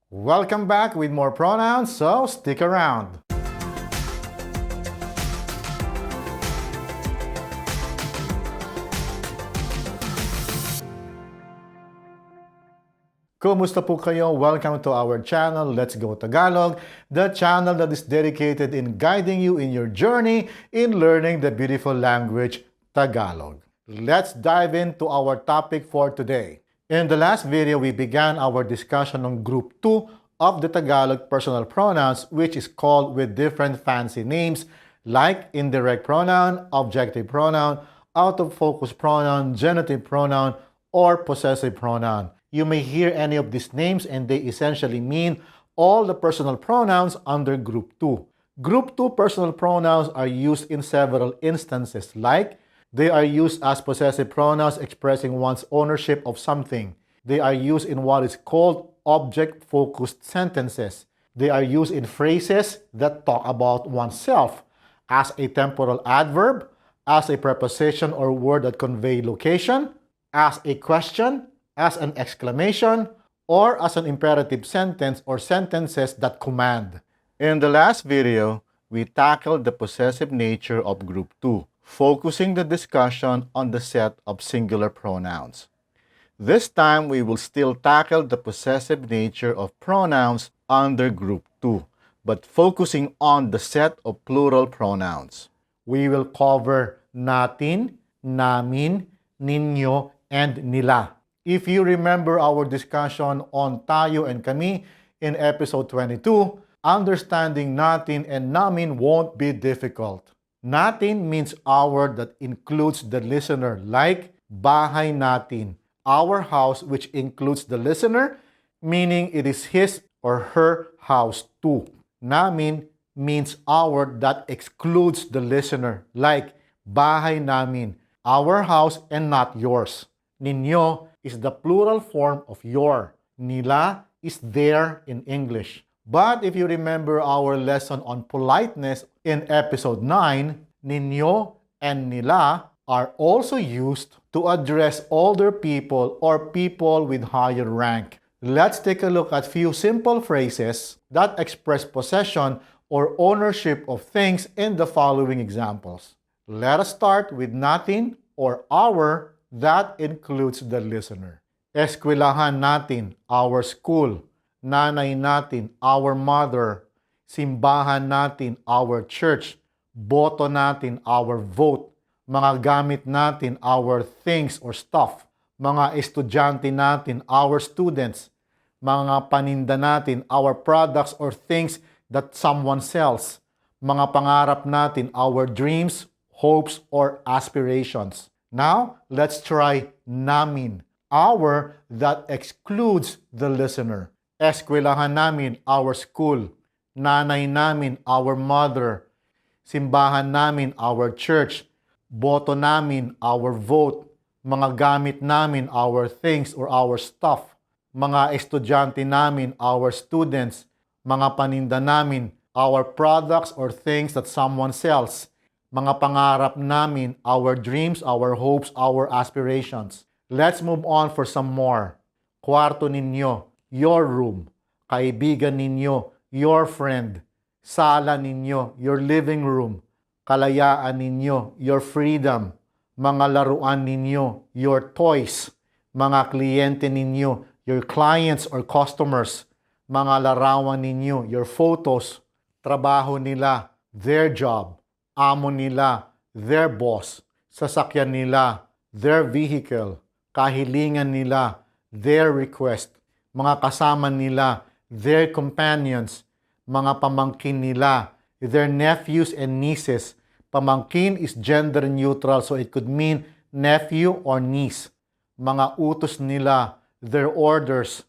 Welcome back with more pronouns, so stick around. Kumusta po kayo? Welcome to our channel, Let's Go Tagalog, the channel that is dedicated in guiding you in your journey in learning the beautiful language Tagalog. Let's dive into our topic for today. In the last video, we began our discussion on Group 2 of the Tagalog personal pronouns, which is called with different fancy names like indirect pronoun, objective pronoun, out-of-focus pronoun, genitive pronoun, or possessive pronoun. You may hear any of these names and they essentially mean all the personal pronouns under Group 2. Group 2 personal pronouns are used in several instances like they are used as possessive pronouns expressing one's ownership of something. They are used in what is called object-focused sentences. They are used in phrases that talk about oneself as a temporal adverb, as a preposition or word that convey location, as a question, as an exclamation, or as an imperative sentence or sentences that command. In the last video, we tackled the possessive nature of Group 2, focusing the discussion on the set of singular pronouns. This time, we will still tackle the possessive nature of pronouns under Group 2, but focusing on the set of plural pronouns. We will cover Natin, Namin, Ninyo, and Nila. If you remember our discussion on tayo and kami in episode 22, understanding natin and namin won't be difficult. Natin means our that includes the listener, like bahay natin, our house, which includes the listener, meaning it is his or her house too. Namin means our that excludes the listener, like bahay namin, our house and not yours. Ninyo is the plural form of your. Nila is their in English. But if you remember our lesson on politeness in episode 9, Ninyo and Nila are also used to address older people or people with higher rank. Let's take a look at few simple phrases that express possession or ownership of things in the following examples. Let us start with natin or our that includes the listener. Eskwelahan natin, our school. Nanay natin, our mother. Simbahan natin, our church. Boto natin, our vote. Mga gamit natin, our things or stuff. Mga estudyante natin, our students. Mga paninda natin, our products or things that someone sells. Mga pangarap natin, our dreams, hopes, or aspirations. Now, let's try namin, our that excludes the listener. Eskwelahan namin, our school. Nanay namin, our mother. Simbahan namin, our church. Boto namin, our vote. Mga gamit namin, our things or our stuff. Mga estudyante namin, our students. Mga paninda namin, our products or things that someone sells. Mga pangarap namin, our dreams, our hopes, our aspirations. Let's move on for some more. Kwarto ninyo, your room. Kaibigan ninyo, your friend. Sala ninyo, your living room. Kalayaan ninyo, your freedom. Mga laruan ninyo, your toys. Mga kliyente ninyo, your clients or customers. Mga larawan ninyo, your photos. Trabaho nila, their job. Amo nila, their boss. Sasakyan nila, their vehicle. Kahilingan nila, their request. Mga kasama nila, their companions. Mga pamangkin nila, their nephews and nieces. Pamangkin is gender neutral so it could mean nephew or niece. Mga utos nila, their orders.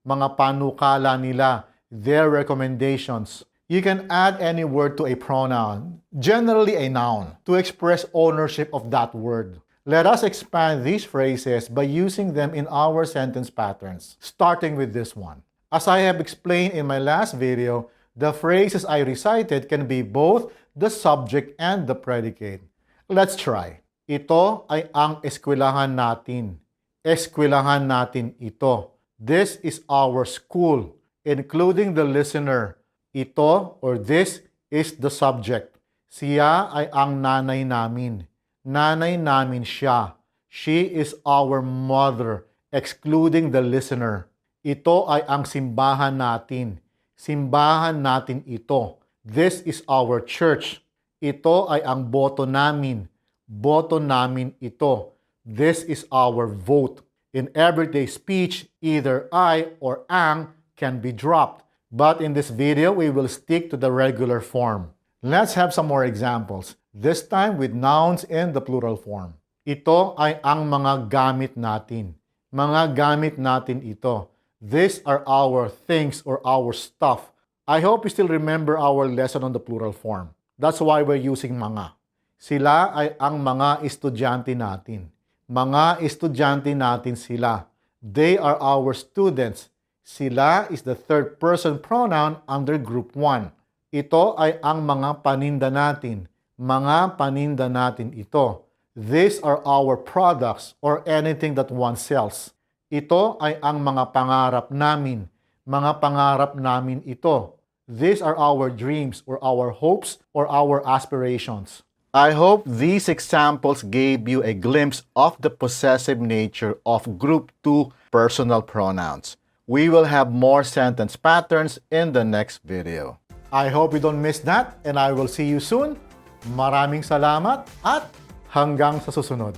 Mga panukala nila, their recommendations. You can add any word to a pronoun, generally a noun, to express ownership of that word. Let us expand these phrases by using them in our sentence patterns, starting with this one. As I have explained in my last video, the phrases I recited can be both the subject and the predicate. Let's try. Ito ay ang eskwelahan natin. Eskwelahan natin ito. This is our school. including the listener. Ito or this is the subject. Siya ay ang nanay namin. Nanay namin siya. She is our mother, excluding the listener. Ito ay ang simbahan natin. Simbahan natin ito. This is our church. Ito ay ang boto namin. Boto namin ito. This is our vote. In everyday speech, either I or ang can be dropped. But in this video, we will stick to the regular form. Let's have some more examples. This time with nouns in the plural form. Ito ay ang mga gamit natin. Mga gamit natin ito. These are our things or our stuff. I hope you still remember our lesson on the plural form. That's why we're using mga. Sila ay ang mga estudyante natin. Mga estudyante natin sila. They are our students. Sila is the third person pronoun under group 1. Ito ay ang mga paninda natin. Mga paninda natin ito. These are our products or anything that one sells. Ito ay ang mga pangarap namin. Mga pangarap namin ito. These are our dreams or our hopes or our aspirations. I hope these examples gave you a glimpse of the possessive nature of Group 2 personal pronouns. We will have more sentence patterns in the next video. I hope you don't miss that and I will see you soon. Maraming salamat at hanggang sa susunod.